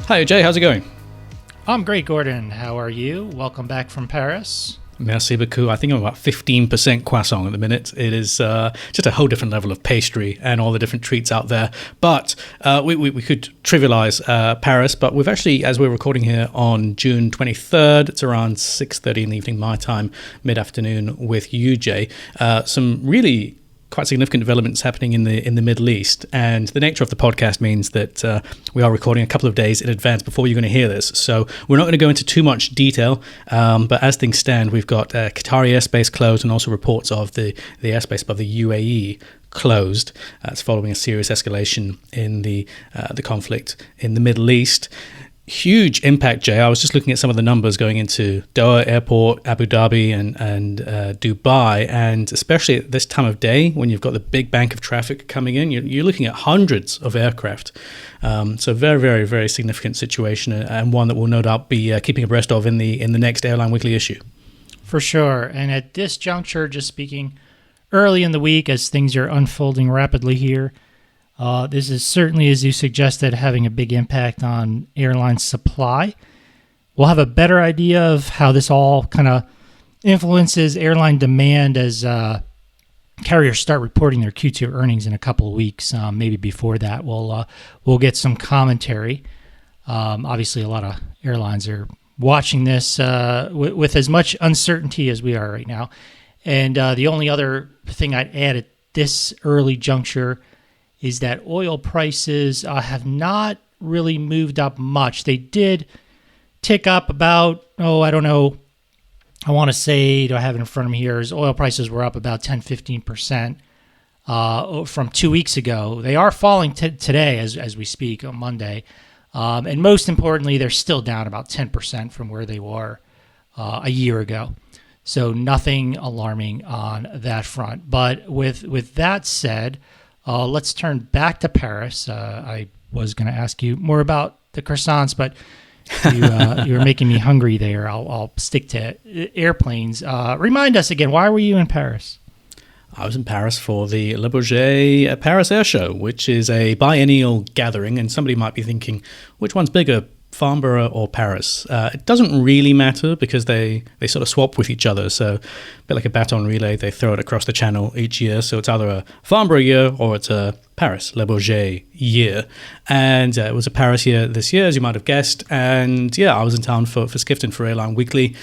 Hi, Jay. How's it going? I'm great, Gordon. How are you? Welcome back from Paris. Merci beaucoup. I think I'm about 15% croissant at the minute. It is just a whole different level of pastry and all the different treats out there. But we could trivialize Paris, but we've actually, as we're recording here on June 23rd, it's around 6:30 in the evening, my time, mid-afternoon with you, Jay. Some really quite significant developments happening in the Middle East, and the nature of the podcast means that we are recording a couple of days in advance before you're going to hear this. So we're not going to go into too much detail, but as things stand, we've got Qatari airspace closed, and also reports of the airspace above the UAE closed. It's following a serious escalation in the conflict in the Middle East. Huge impact, Jay. I was just looking at some of the numbers going into Doha Airport, Abu Dhabi, and Dubai, and especially at this time of day when you've got the big bank of traffic coming in, you're looking at hundreds of aircraft. So very, very, very significant situation, and one that we'll no doubt be keeping abreast of in the next Airline Weekly issue. For sure. And at this juncture, just speaking early in the week as things are unfolding rapidly here, this is certainly, as you suggested, having a big impact on airline supply. We'll have a better idea of how this all kind of influences airline demand as carriers start reporting their Q2 earnings in a couple of weeks. Maybe before that, we'll get some commentary. Obviously, a lot of airlines are watching this with as much uncertainty as we are right now. And the only other thing I'd add at this early juncture is that oil prices have not really moved up much. They did tick up about, I don't know, I want to say, do I have it in front of me here, is oil prices were up about 10-15% from 2 weeks ago. They are falling today as we speak on Monday. And most importantly, they're still down about 10% from where they were a year ago. So nothing alarming on that front. But with that said, let's turn back to Paris. I was going to ask you more about the croissants, but you were making me hungry there. I'll stick to airplanes. Remind us again, why were you in Paris? I was in Paris for the Le Bourget Paris Air Show, which is a biennial gathering, and somebody might be thinking, which one's bigger, Farnborough or Paris? It doesn't really matter because they sort of swap with each other. So a bit like a baton relay, they throw it across the channel each year. So it's either a Farnborough year or it's a Paris, Le Bourget year. And it was a Paris year this year, as you might have guessed. And yeah, I was in town for Skifton for Airline Weekly.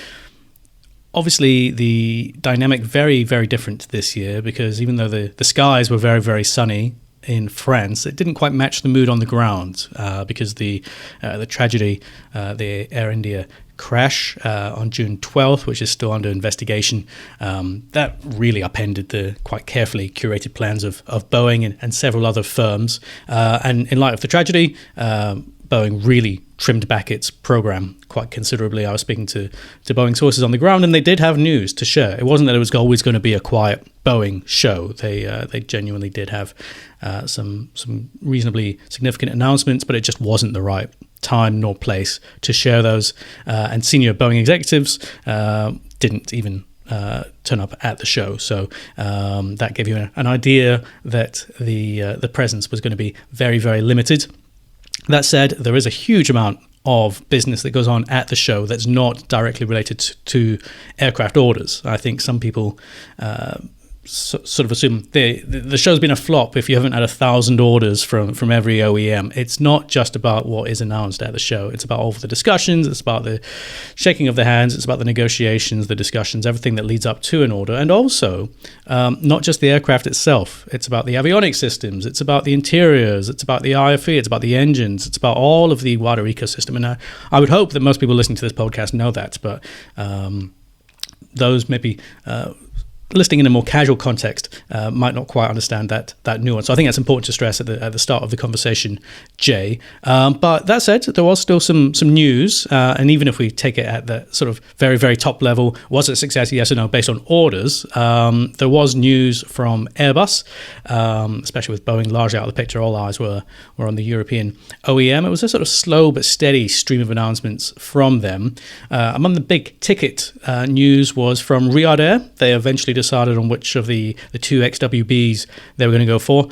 Obviously, the dynamic very, very different this year because even though the skies were very, very sunny in France, it didn't quite match the mood on the ground because the tragedy, the Air India crash on June 12th, which is still under investigation, that really upended the quite carefully curated plans of Boeing and several other firms. And in light of the tragedy, Boeing really trimmed back its program quite considerably. I was speaking to Boeing sources on the ground, and they did have news to share. It wasn't that it was always going to be a quiet Boeing show. They genuinely did have some reasonably significant announcements, but it just wasn't the right time nor place to share those. And senior Boeing executives didn't even turn up at the show. So that gave you an idea that the presence was going to be very, very limited. That said, there is a huge amount of business that goes on at the show that's not directly related to aircraft orders. I think some people sort of assume the show's been a flop if you haven't had 1,000 orders from every OEM. It's not just about what is announced at the show. It's about all of the discussions. It's about the shaking of the hands. It's about the negotiations, the discussions, everything that leads up to an order. And also, not just the aircraft itself. It's about the avionics systems. It's about the interiors. It's about the IFE. It's about the engines. It's about all of the wider ecosystem. And I would hope that most people listening to this podcast know that, but those maybe listening in a more casual context might not quite understand that nuance. So I think that's important to stress at the start of the conversation, Jay. But that said, there was still some news, and even if we take it at the sort of very, very top level, was it a success, yes or no, based on orders? There was news from Airbus, especially with Boeing largely out of the picture. All eyes were on the European OEM. It was a sort of slow but steady stream of announcements from them. Among the big ticket news was from Riyadh Air. They eventually decided on which of the two XWBs they were going to go for.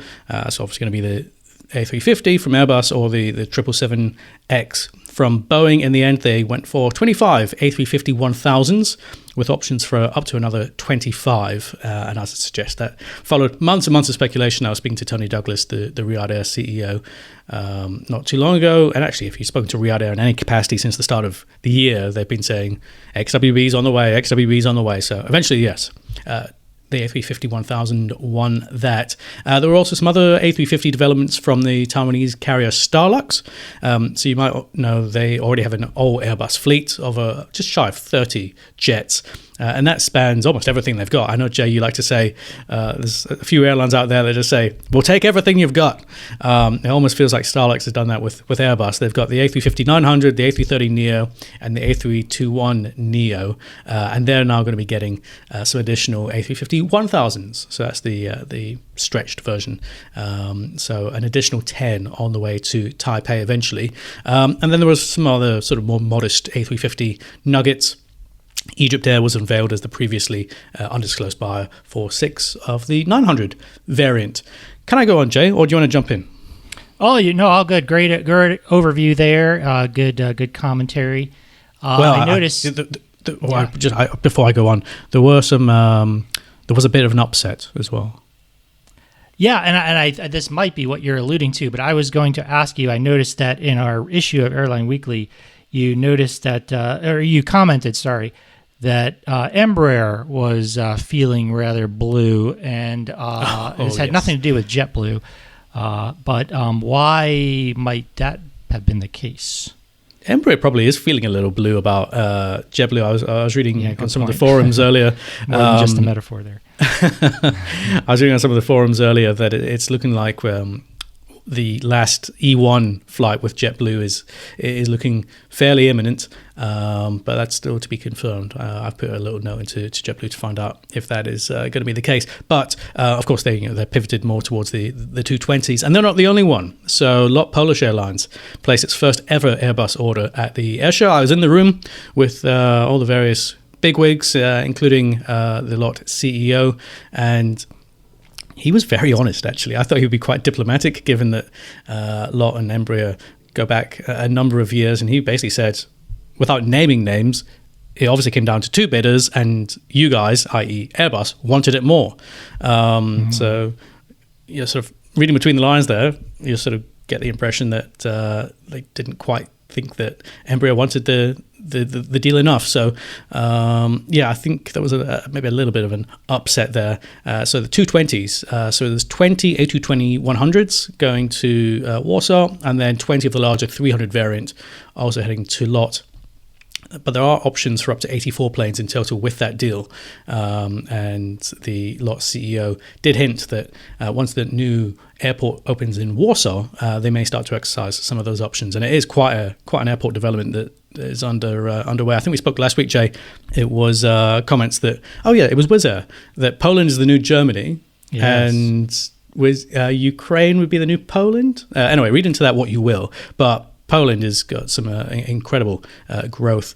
So obviously going to be A350 from Airbus or the 777X from Boeing. In the end, they went for 25 A350-1000s with options for up to another 25. And as I suggest, that followed months and months of speculation. I was speaking to Tony Douglas, the Riyadh Air CEO, not too long ago. And actually, if you've spoken to Riyadh Air in any capacity since the start of the year, they've been saying XWB's on the way, XWB's on the way. So eventually, yes. The A350-1000 won that. There were also some other A350 developments from the Taiwanese carrier Starlux. So you might know they already have an all Airbus fleet of just shy of 30 jets. And that spans almost everything they've got. I know, Jay, you like to say there's a few airlines out there that just say, we'll take everything you've got. It almost feels like Starlux has done that with Airbus. They've got the A350-900, the A330neo, and the A321neo. And they're now going to be getting some additional A350-1000s. So that's the stretched version. So an additional 10 on the way to Taipei eventually. And then there was some other sort of more modest A350 nuggets. Egypt Air was unveiled as the previously undisclosed buyer for 6 of the 900 variant. Can I go on, Jay, or do you want to jump in? Oh, all good. Great overview there. Good commentary. Well, I noticed. Before I go on, there were some. There was a bit of an upset as well. Yeah, and I this might be what you're alluding to, but I was going to ask you. I noticed that in our issue of Airline Weekly, you noticed that, or you commented, that Embraer was feeling rather blue, and this had nothing to do with JetBlue. But why might that have been the case? Embraer probably is feeling a little blue about JetBlue. I was reading on some of the forums earlier. More than just a metaphor there. I was reading on some of the forums earlier that it's looking like the last E1 flight with JetBlue is looking fairly imminent, but that's still to be confirmed. I've put a little note into JetBlue to find out if that is going to be the case. But of course, they're pivoted more towards the 220s, and they're not the only one. So LOT Polish Airlines placed its first ever Airbus order at the airshow. I was in the room with all the various bigwigs, including the LOT CEO, and he was very honest, actually. I thought he would be quite diplomatic, given that LOT and Embraer go back a number of years. And he basically said, without naming names, it obviously came down to 2 bidders, and you guys, i.e. Airbus, wanted it more. So you're sort of reading between the lines there. You sort of get the impression that they didn't quite think that Embraer wanted the deal enough. So I think there was maybe a little bit of an upset there. So the 220s, so there's 20 A220-100s going to Warsaw, and then 20 of the larger 300 variant also heading to LOT. But there are options for up to 84 planes in total with that deal. And the LOT CEO did hint that once the new airport opens in Warsaw, they may start to exercise some of those options. And it is quite an airport development that is underway. I think we spoke last week, Jay. It was comments that, it was Wizz Air, that Poland is the new Germany. Yes. And Ukraine would be the new Poland. Anyway, read into that what you will. But Poland has got some incredible growth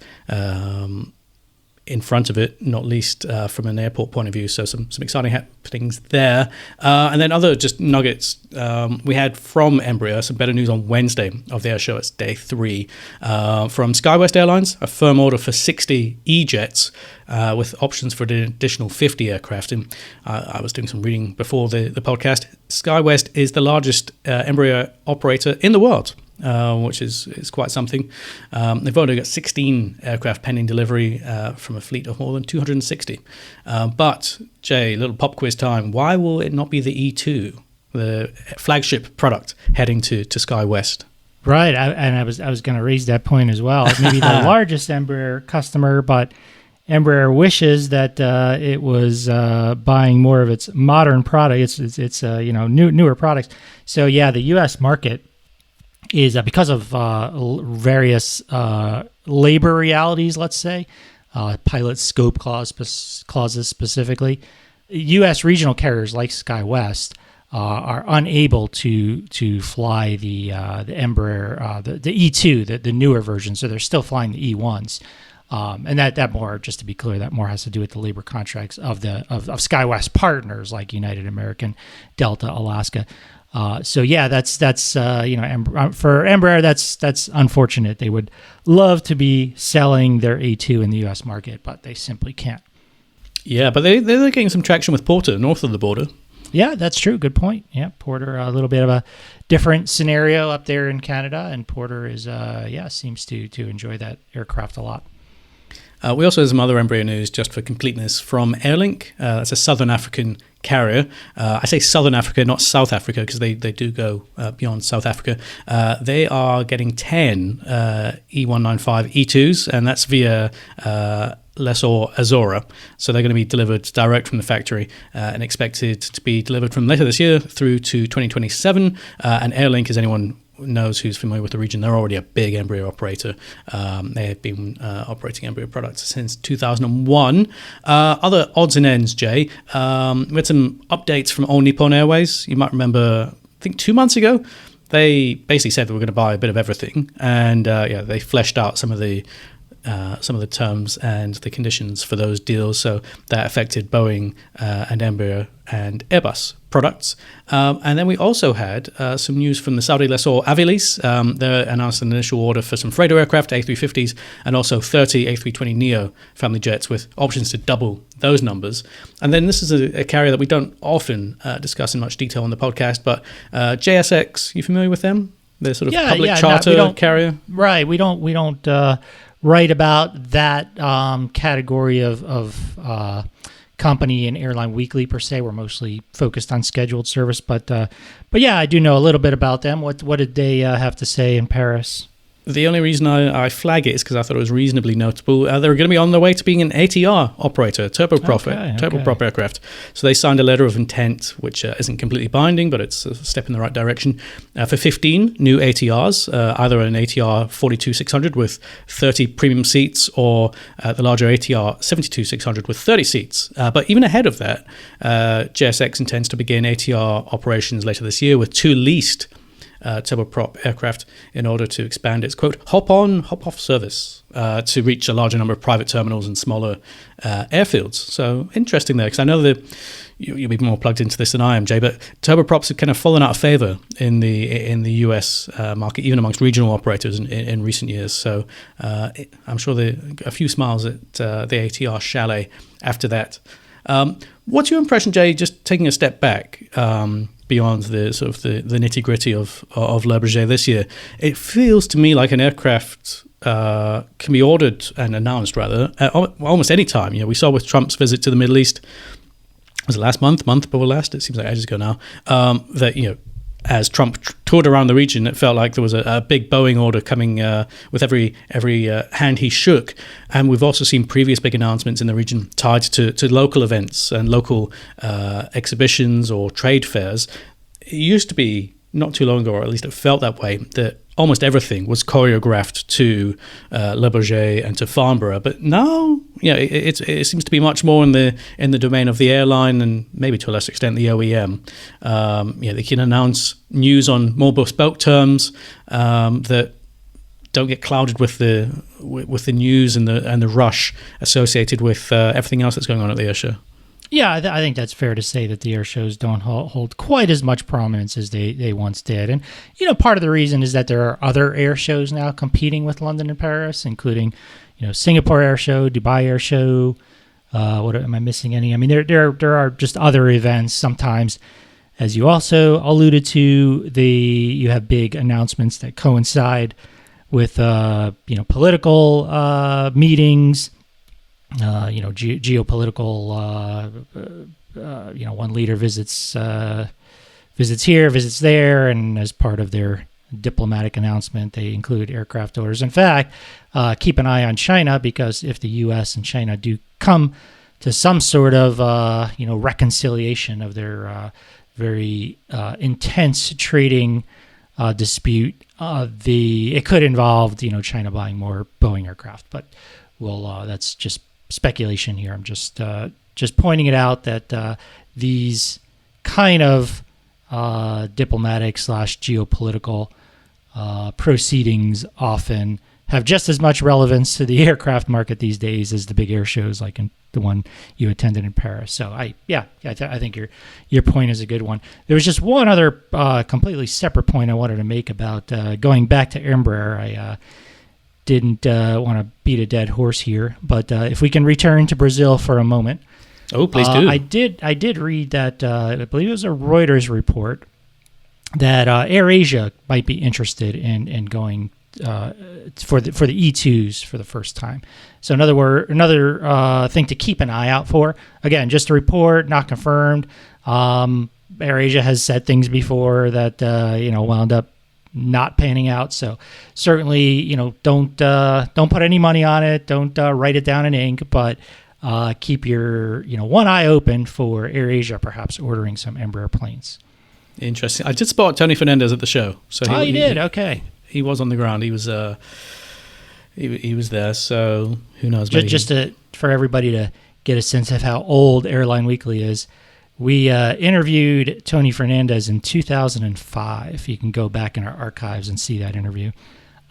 in front of it, not least from an airport point of view. So some exciting happenings there. And then other just nuggets. We had from Embraer some better news on Wednesday of their show. It's day 3. From SkyWest Airlines, a firm order for 60 E-jets with options for an additional 50 aircraft. And I was doing some reading before the podcast. SkyWest is the largest Embraer operator in the world. Which is quite something. They've only got 16 aircraft pending delivery from a fleet of more than 260. But, Jay, little pop quiz time. Why will it not be the E2, the flagship product, heading to SkyWest? Right, I was going to raise that point as well. Maybe the largest Embraer customer, but Embraer wishes that it was buying more of its modern product. It's newer products. So yeah, the U.S. market is because of various labor realities, let's say, pilot scope clauses specifically. U.S. regional carriers like SkyWest are unable to fly the Embraer, the E2, the newer version. So they're still flying the E1s. And that more, just to be clear, that more has to do with the labor contracts of SkyWest partners like United, American, Delta, Alaska. So yeah, that's for Embraer, that's unfortunate. They would love to be selling their A2 in the U.S. market, but they simply can't. Yeah, but they're getting some traction with Porter north of the border. Yeah, that's true. Good point. Yeah, Porter, a little bit of a different scenario up there in Canada, and Porter is seems to enjoy that aircraft a lot. We also have some other Embraer news just for completeness from Airlink. That's a Southern African carrier. I say Southern Africa, not South Africa, because they do go beyond South Africa. They are getting 10 E195 E2s, and that's via lessor Azora. So they're going to be delivered direct from the factory and expected to be delivered from later this year through to 2027. And Airlink, as anyone knows who's familiar with the region, they're already a big Embraer operator. They have been operating Embraer products since 2001. Other odds and ends, Jay. We had some updates from All Nippon Airways. You might remember, I think 2 months ago, they basically said they were going to buy a bit of everything, and they fleshed out some of the terms and the conditions for those deals. So that affected Boeing and Embraer and Airbus products. And then we also had some news from the Saudi lessor Avilease. They announced an initial order for some freighter aircraft, A350s, and also 30 A320neo family jets with options to double those numbers. And then this is a carrier that we don't often discuss in much detail on the podcast, but JSX, you familiar with them? They're sort of public charter carrier? Right. We don't write about that category of company in Airline Weekly per se. We're mostly focused on scheduled service, but yeah, I do know a little bit about them. What did they have to say in Paris? The only reason I flag it is because I thought it was reasonably notable. They're going to be on their way to being an ATR operator, turboprop aircraft. So they signed a letter of intent, which isn't completely binding, but it's a step in the right direction, for 15 new ATRs, either an ATR 42-600 with 30 premium seats or the larger ATR 72-600 with 30 seats. But even ahead of that, JSX intends to begin ATR operations later this year with 2 leased turboprop aircraft in order to expand its, quote, hop-on, hop-off service to reach a larger number of private terminals and smaller airfields. So interesting there, because I know that you'll be more plugged into this than I am, Jay, but turboprops have kind of fallen out of favor in the US market, even amongst regional operators in recent years. So I'm sure there are a few smiles at the ATR chalet after that. What's your impression, Jay, just taking a step back, beyond the sort of the nitty gritty of Le Bourget this year? It feels to me like an aircraft can be ordered and announced rather at almost any time. We saw with Trump's visit to the Middle East, was it last month before last? It seems like ages ago now. That as Trump toured around the region, it felt like there was a big Boeing order coming with every hand he shook. And we've also seen previous big announcements in the region tied to local events and local exhibitions or trade fairs. It used to be, not too long ago, or at least it felt that way, that almost everything was choreographed to Le Bourget and to Farnborough. But now, it seems to be much more in the domain of the airline and maybe to a lesser extent the OEM. They can announce news on more bespoke terms that don't get clouded with the news and the rush associated with everything else that's going on at the air show. Yeah, I think that's fair to say that the air shows don't hold quite as much prominence as they once did. And, part of the reason is that there are other air shows now competing with London and Paris, including, Singapore Air Show, Dubai Air Show. What am I missing any? I mean, there are just other events sometimes. As you also alluded to, you have big announcements that coincide with, political meetings. Geopolitical, one leader visits here, visits there, and as part of their diplomatic announcement, they include aircraft orders. In fact, keep an eye on China, because if the U.S. and China do come to some sort of, reconciliation of their very intense trading dispute, it could involve, China buying more Boeing aircraft. But that's just speculation here. I'm just pointing it out that these kind of diplomatic / geopolitical proceedings often have just as much relevance to the aircraft market these days as the big air shows like in the one you attended in Paris. So I think your point is a good one. There was just one other completely separate point I wanted to make about going back to Embraer. I didn't want to beat a dead horse here, but if we can return to Brazil for a moment. Oh, please do. I did read that, I believe it was a Reuters report, that AirAsia might be interested in going for the E2s for the first time. So another thing to keep an eye out for. Again, just a report, not confirmed. AirAsia has said things before that wound up not panning out. So certainly, don't put any money on it. Don't write it down in ink, but keep your one eye open for AirAsia perhaps ordering some Embraer planes. Interesting. I did spot Tony Fernandez at the show. So you did? Okay. He was on the ground. He was he was there. So who knows? Just for everybody to get a sense of how old Airline Weekly is, we interviewed Tony Fernandez in 2005. You can go back in our archives and see that interview.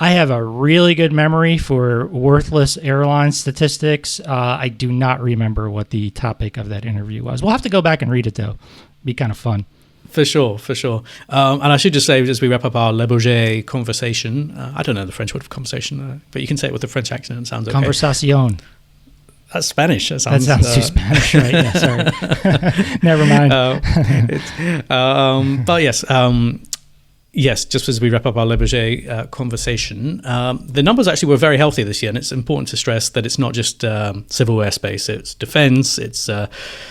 I have a really good memory for worthless airline statistics. I do not remember what the topic of that interview was. We'll have to go back and read it, though. Be kind of fun. For sure. And I should just say, as we wrap up our Le Bourget conversation, I don't know the French word for conversation, but you can say it with a French accent. It sounds okay. Conversación. That's Spanish. That sounds too Spanish, right? Yeah, sorry. Never mind. But yes, just as we wrap up our Le Bourget conversation, the numbers actually were very healthy this year, and it's important to stress that it's not just civil airspace, it's defense, it's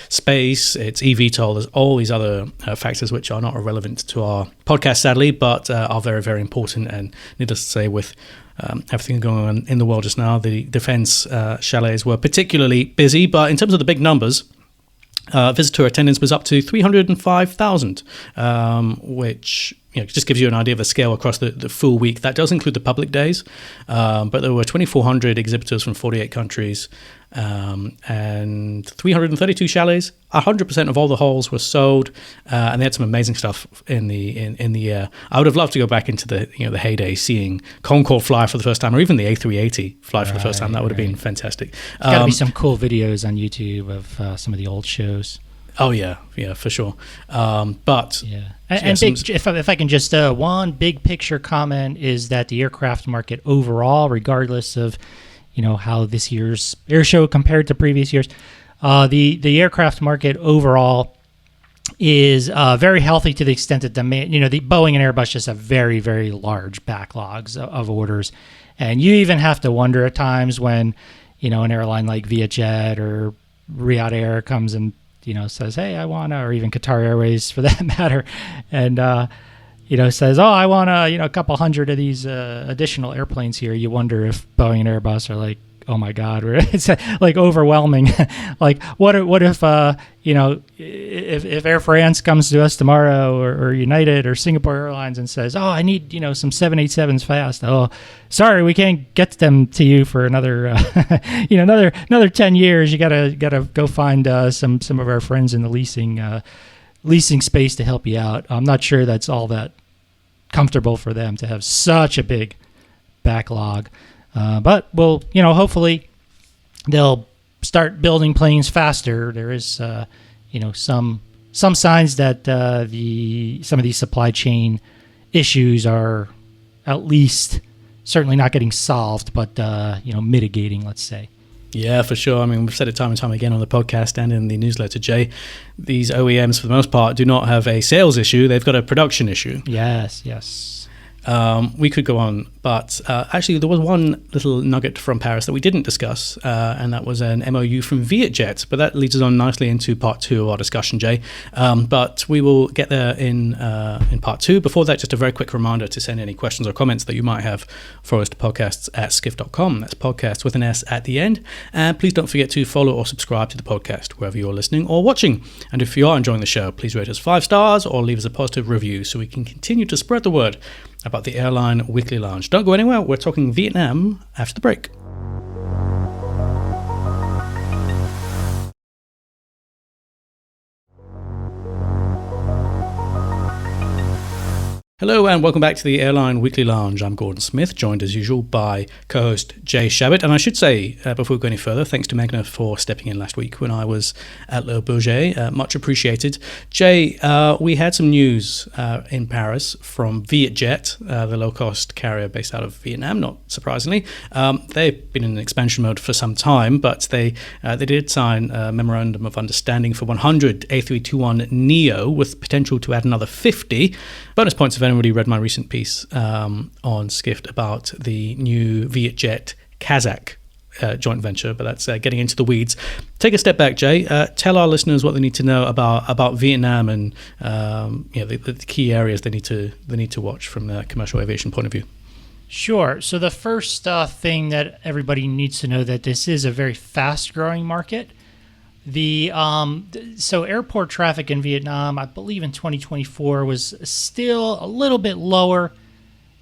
space, it's eVTOL, there's all these other factors which are not irrelevant to our podcast, sadly, but are very, very important. And needless to say, with everything going on in the world just now, the defense chalets were particularly busy. But in terms of the big numbers, visitor attendance was up to 305,000, which just gives you an idea of the scale across the full week. That does include the public days, but there were 2,400 exhibitors from 48 countries and 332 chalets. 100% of all the halls were sold, and they had some amazing stuff in the air. I would have loved to go back into the heyday, seeing Concorde fly for the first time, or even the A380 fly for the first time. That would have been fantastic. There's got to be some cool videos on YouTube of some of the old shows. Oh yeah, for sure. But yeah, and if I can just one big picture comment is that the aircraft market overall, regardless of how this year's air show compared to previous years, the aircraft market overall is very healthy to the extent that demand. The Boeing and Airbus just have very, very large backlogs of orders, and you even have to wonder at times when an airline like Vietjet or Riyadh Air comes and says, hey, I want to, or even Qatari Airways for that matter, and says, oh, I want a couple hundred of these additional airplanes here. You wonder if Boeing and Airbus are like, oh my God, it's like overwhelming. Like what if if Air France comes to us tomorrow, or United or Singapore Airlines and says, oh, I need some 787s fast. Oh, sorry, we can't get them to you for another another 10 years. You gotta go find some of our friends in the leasing space to help you out. I'm not sure that's all that comfortable for them to have such a big backlog. But we'll, hopefully they'll start building planes faster. There is, some signs that some of these supply chain issues are at least certainly not getting solved, but mitigating, let's say. Yeah, for sure. I mean, we've said it time and time again on the podcast and in the newsletter, Jay. These OEMs, for the most part, do not have a sales issue. They've got a production issue. Yes. We could go on, but actually there was one little nugget from Paris that we didn't discuss, and that was an MOU from Vietjet, but that leads us on nicely into part two of our discussion, Jay. But we will get there in part two. Before that, just a very quick reminder to send any questions or comments that you might have for us to podcasts@skiff.com. That's podcast with an S at the end. And please don't forget to follow or subscribe to the podcast wherever you're listening or watching. And if you are enjoying the show, please rate us 5 stars or leave us a positive review so we can continue to spread the word about the Airline Weekly Lounge. Don't go anywhere. We're talking Vietnam after the break. Hello and welcome back to the Airline Weekly Lounge. I'm Gordon Smith, joined as usual by co-host Jay Shabbat. And I should say, before we go any further, thanks to Magna for stepping in last week when I was at Le Bourget. Much appreciated. Jay, we had some news in Paris from Vietjet, the low-cost carrier based out of Vietnam, not surprisingly. They've been in expansion mode for some time, but they did sign a memorandum of understanding for 100 A321neo with potential to add another 50. Bonus points if anybody read my recent piece on Skift about the new Vietjet Kazakh joint venture, but that's getting into the weeds. Take a step back, Jay. Tell our listeners what they need to know about Vietnam and the key areas they need to watch from the commercial aviation point of view. Sure. So the first thing that everybody needs to know that this is a very fast-growing market. So airport traffic in Vietnam, I believe in 2024, was still a little bit lower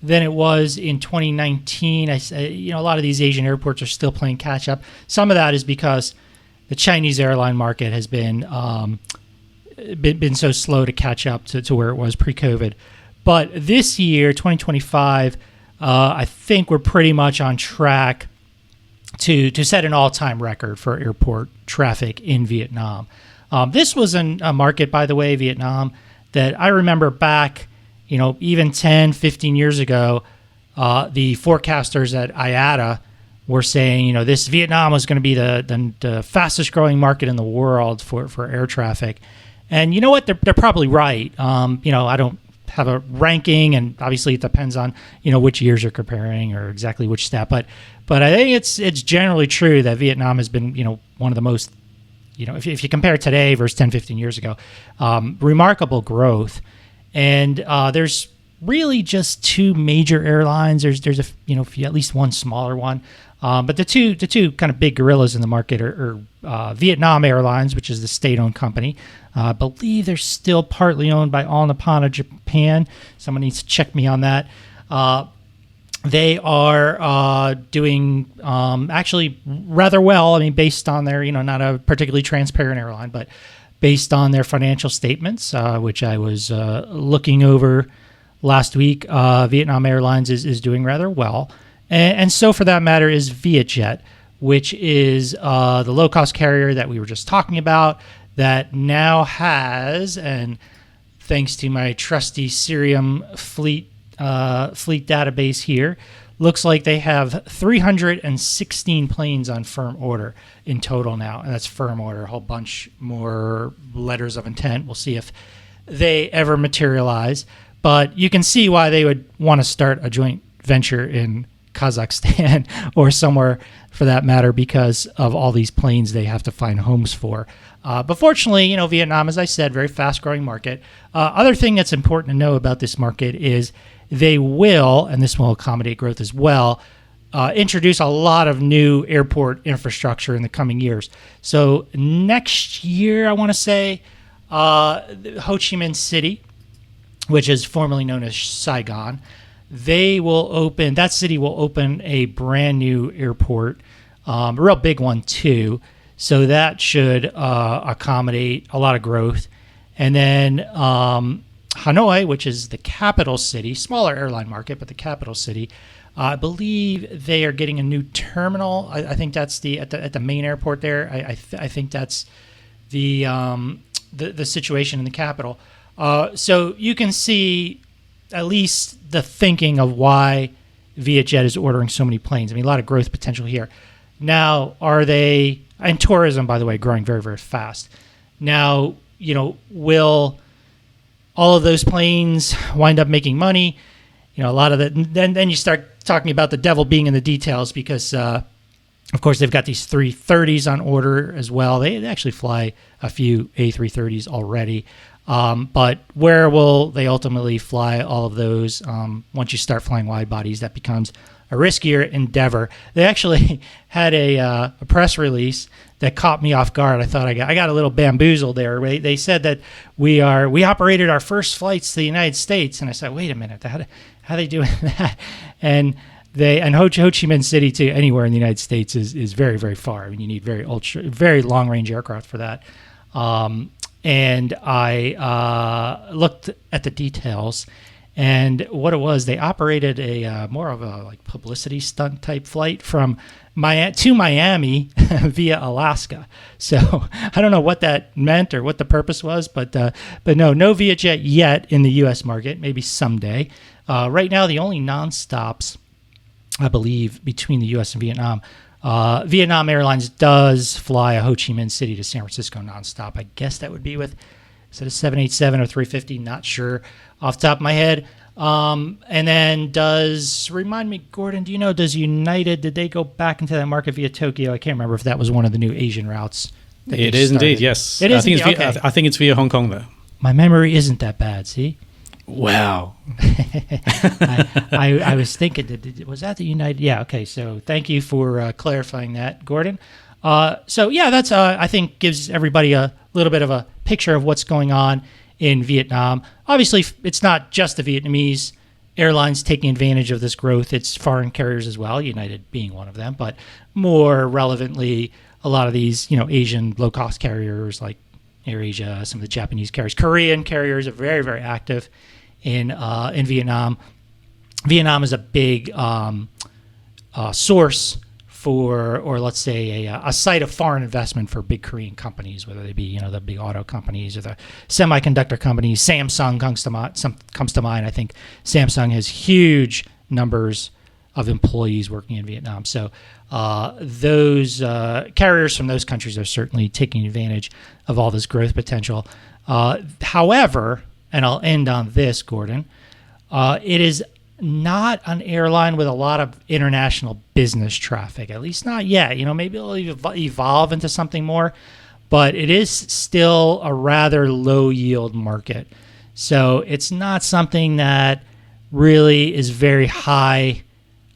than it was in 2019. A lot of these Asian airports are still playing catch up. Some of that is because the Chinese airline market has been so slow to catch up to where it was pre-COVID. But this year, 2025, I think we're pretty much on track to set an all-time record for airport traffic in Vietnam. This was a market, by the way, Vietnam, that I remember back, even 10, 15 years ago, the forecasters at IATA were saying, this Vietnam was going to be the fastest growing market in the world for air traffic. And you know what? They're probably right. I don't have a ranking, and obviously it depends on which years you're comparing or exactly which stat. But I think it's generally true that Vietnam has been one of the most if you compare today versus 10, 15 years ago, remarkable growth. And there's really just two major airlines. There's at least one smaller one. But the two kind of big gorillas in the market are Vietnam Airlines, which is the state-owned company. I believe they're still partly owned by All Nippon of Japan. Someone needs to check me on that. They are doing actually rather well. I mean, based on their, not a particularly transparent airline, but based on their financial statements, which I was looking over last week, Vietnam Airlines is doing rather well. And so for that matter is Vietjet, which is the low-cost carrier that we were just talking about that now has, and thanks to my trusty Cirium fleet database here, looks like they have 316 planes on firm order in total now. And that's firm order, a whole bunch more letters of intent. We'll see if they ever materialize. But you can see why they would want to start a joint venture in Kazakhstan or somewhere for that matter, because of all these planes they have to find homes for. But fortunately, Vietnam, as I said, very fast-growing market. Other thing that's important to know about this market is they will, and this will accommodate growth as well, introduce a lot of new airport infrastructure in the coming years. So next year, I want to say, Ho Chi Minh City, which is formerly known as Saigon, that city will open a brand new airport, a real big one too. So that should accommodate a lot of growth. And then Hanoi, which is the capital city, smaller airline market, but the capital city, I believe they are getting a new terminal. I think that's at the main airport there. I think that's the situation in the capital. So you can see at least the thinking of why Vietjet is ordering so many planes. I mean, a lot of growth potential here. Now, and tourism, by the way, growing very, very fast. Now, will all of those planes wind up making money? A lot of that. Then you start talking about the devil being in the details because, of course, they've got these 330s on order as well. They actually fly a few A330s already. But where will they ultimately fly all of those? Once you start flying wide bodies, that becomes a riskier endeavor. They actually had a press release that caught me off guard. I thought I got a little bamboozled there. They said that we operated our first flights to the United States, and I said, wait a minute, how are they doing that? And Ho Chi Minh City to anywhere in the United States is very, very far. I mean, you need very long range aircraft for that. And I looked at the details, And what it was, they operated a more of a like publicity stunt type flight from to Miami via Alaska. So I don't know what that meant or what the purpose was, but no Vietjet yet in the U.S. market. Maybe someday. Right now, the only nonstops, I believe, between the U.S. and Vietnam. Vietnam Airlines does fly a Ho Chi Minh City to San Francisco nonstop. I guess that would be with, is it a 787 or 350? Not sure off the top of my head. And then remind me, Gordon, do you know, does United, did they go back into that market via Tokyo? I can't remember if that was one of the new Asian routes. It is indeed, yes. It is. I think it's via Hong Kong, though. My memory isn't that bad, see? Wow. I was thinking, was that the United? Yeah, okay. So thank you for clarifying that, Gordon. So yeah, that's I think gives everybody a little bit of a picture of what's going on in Vietnam. Obviously, it's not just the Vietnamese airlines taking advantage of this growth. It's foreign carriers as well, United being one of them. But more relevantly, a lot of these Asian low-cost carriers like AirAsia, some of the Japanese carriers, Korean carriers are very, very active in Vietnam. Vietnam is a big source for, or let's say a site of foreign investment for big Korean companies, whether they be the big auto companies or the semiconductor companies. Samsung comes to mind. I think Samsung has huge numbers of employees working in Vietnam. So those carriers from those countries are certainly taking advantage of all this growth potential. However, and I'll end on this, Gordon, it is not an airline with a lot of international business traffic, at least not yet. Maybe it'll evolve into something more, but it is still a rather low yield market. So it's not something that really is very high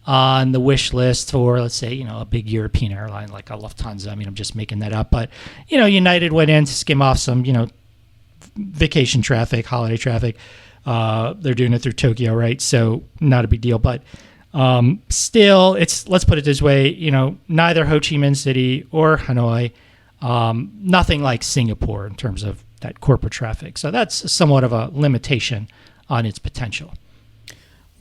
on the wish list for, let's say, a big European airline like a Lufthansa. I mean, I'm just making that up, but United went in to skim off some, vacation traffic, holiday traffic. They're doing it through Tokyo, right? So not a big deal, but still, let's put it this way, neither Ho Chi Minh City or Hanoi, nothing like Singapore in terms of that corporate traffic. So that's somewhat of a limitation on its potential.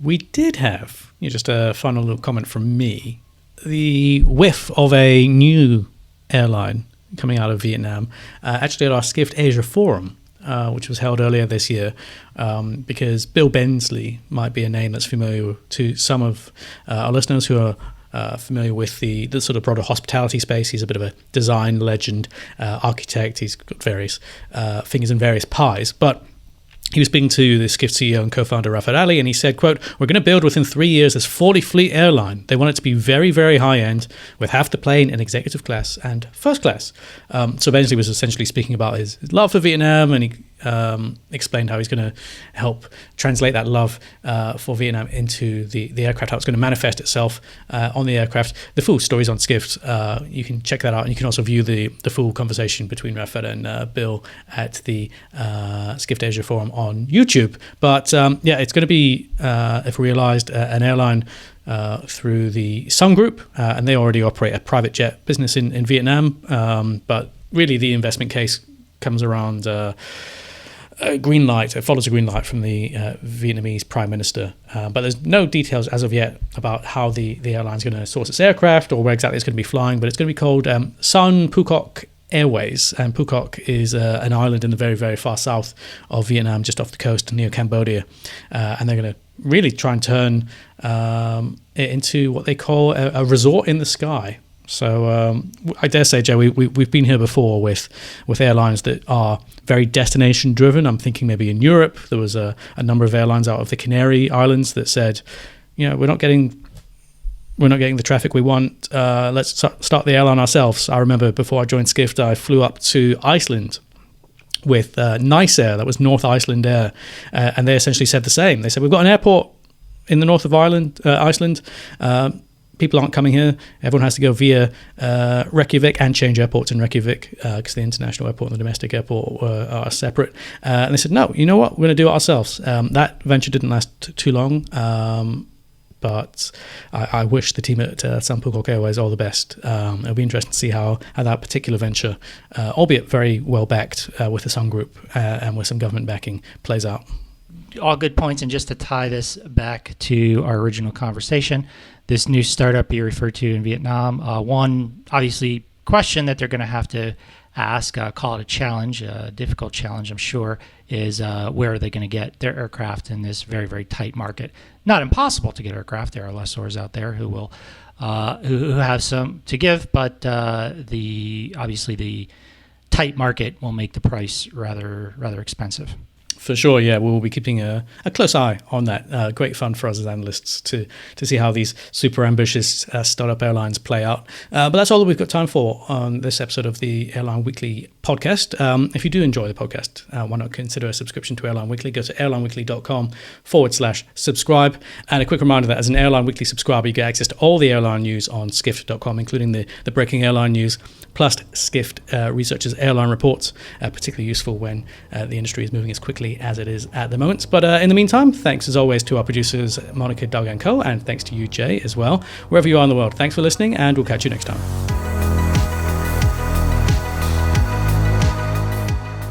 We did have, just a final little comment from me, the whiff of a new airline coming out of Vietnam, actually at our Skift Asia Forum, which was held earlier this year, because Bill Bensley might be a name that's familiar to some of our listeners who are familiar with the sort of broader hospitality space. He's a bit of a design legend, architect. He's got various fingers in various pies, but he was speaking to the Skift CEO and co-founder Rafat Ali, and he said, quote, "We're going to build within 3 years this 40 fleet airline. They want it to be very, very high-end, with half the plane in executive class and first class." So Bensley was essentially speaking about his love for Vietnam, and he explained how he's going to help translate that love for Vietnam into the aircraft, how it's going to manifest itself on the aircraft. The full story's on Skift. You can check that out, and you can also view the full conversation between Rafat and Bill at the Skift Asia Forum on YouTube. But it's going to be, if realized, an airline through the Sun Group, and they already operate a private jet business in Vietnam. But really, the investment case comes around green light. It follows a green light from the Vietnamese Prime Minister. But there's no details as of yet about how the airline's going to source its aircraft or where exactly it's going to be flying. But it's going to be called Sun Phuoc Airways, and Phuoc is an island in the very, very far south of Vietnam, just off the coast near Cambodia, and they're going to really try and turn it into what they call a resort in the sky. So I dare say, Joe, we've been here before with airlines that are very destination driven. I'm thinking maybe in Europe there was a number of airlines out of the Canary Islands that said, we're not getting the traffic we want. Let's start the airline ourselves. I remember before I joined Skift, I flew up to Iceland with Nice Air, that was North Iceland Air, and they essentially said the same. They said, we've got an airport in the north of Iceland. People aren't coming here. Everyone has to go via Reykjavik and change airports in Reykjavik because the international airport and the domestic airport are separate. And they said, no, you know what? We're going to do it ourselves. That venture didn't last too long. But I wish the team at Sun Phuoc Airways all the best. It'll be interesting to see how that particular venture, albeit very well backed with the Sun Group and with some government backing, plays out. all good points. And just to tie this back to our original conversation, this new startup you referred to in Vietnam, one obviously question that they're going to have to ask, call it a challenge, a difficult challenge, I'm sure, is where are they going to get their aircraft in this very, very tight market? Not impossible to get aircraft. There are lessors out there who will who have some to give, but obviously the tight market will make the price rather expensive. For sure, yeah. We'll be keeping a close eye on that. Great fun for us as analysts to see how these super ambitious startup airlines play out. But that's all that we've got time for on this episode of the Airline Weekly podcast. If you do enjoy the podcast, why not consider a subscription to Airline Weekly? Go to airlineweekly.com/subscribe. And a quick reminder that as an Airline Weekly subscriber, you get access to all the airline news on skift.com, including the breaking airline news, plus Skift researchers' airline reports, particularly useful when the industry is moving as quickly as it is at the moment. But in the meantime, thanks as always to our producers, Monica, Doug, and Co. And thanks to you, Jay, as well, wherever you are in the world. Thanks for listening, and we'll catch you next time.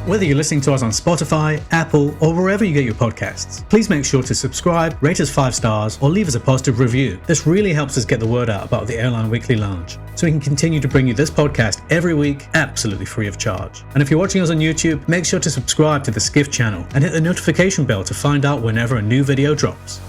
Whether you're listening to us on Spotify, Apple, or wherever you get your podcasts, please make sure to subscribe, rate us 5 stars, or leave us a positive review. This really helps us get the word out about the Airline Weekly Lounge, so we can continue to bring you this podcast every week, absolutely free of charge. And if you're watching us on YouTube, make sure to subscribe to the Skift channel and hit the notification bell to find out whenever a new video drops.